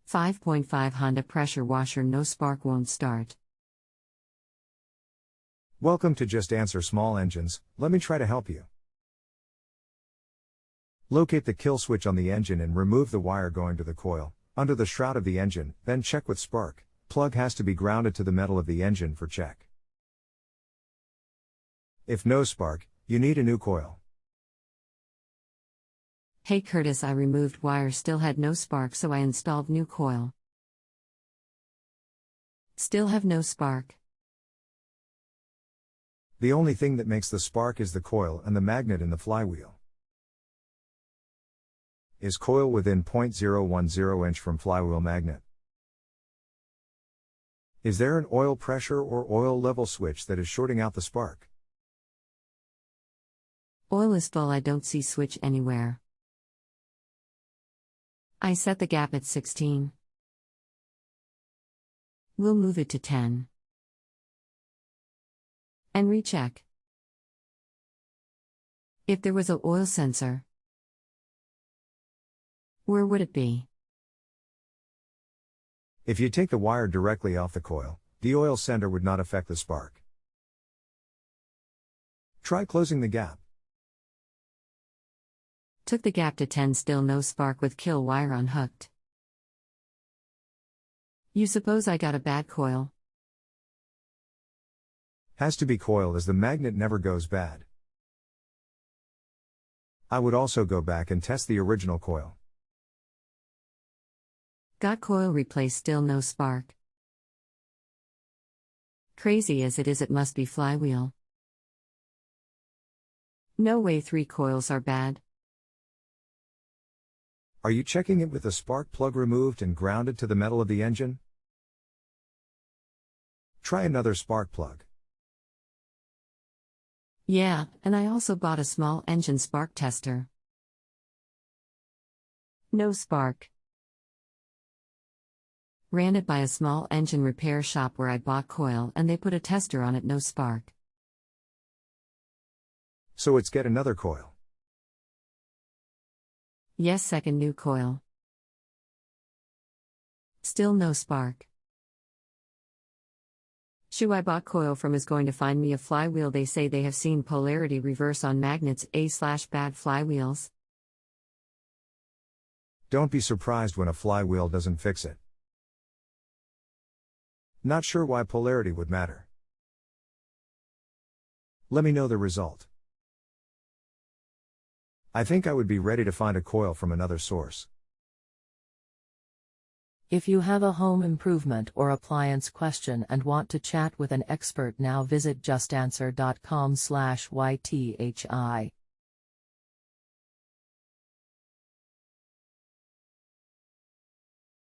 5.5 Honda pressure washer, no spark, won't start. Welcome to Just Answer Small Engines. Let me try to help you. Locate the kill switch on the engine and remove the wire going to the coil, under the shroud of the engine, then check with spark. Plug has to be grounded to the metal of the engine for check. If no spark, you need a new coil. Hey Curtis, I removed wire, still had no spark, so I installed new coil. Still have no spark. The only thing that makes the spark is the coil and the magnet in the flywheel. Is coil within 0.010 inch from flywheel magnet? Is there an oil pressure or oil level switch that is shorting out the spark? Oil is full, I don't see switch anywhere. I set the gap at 16. We'll move it to 10. And recheck. If there was an oil sensor, where would it be? If you take the wire directly off the coil, the oil sensor would not affect the spark. Try closing the gap. Took the gap to 10, still no spark with kill wire unhooked. You suppose I got a bad coil? Has to be coil, as the magnet never goes bad. I would also go back and test the original coil. Got coil replaced, still no spark. Crazy as it is, it must be flywheel. No way 3 coils are bad. Are you checking it with the spark plug removed and grounded to the metal of the engine? Try another spark plug. Yeah, and I also bought a small engine spark tester. No spark. Ran it by a small engine repair shop where I bought coil, and they put a tester on it, no spark. So it's get another coil. Yes, second new coil. Still no spark. Shoe I bought coil from is going to find me a flywheel. They say they have seen polarity reverse on magnets /bad flywheels. Don't be surprised when a flywheel doesn't fix it. Not sure why polarity would matter. Let me know the result. I think I would be ready to find a coil from another source. If you have a home improvement or appliance question and want to chat with an expert now, visit justanswer.com/YTHI.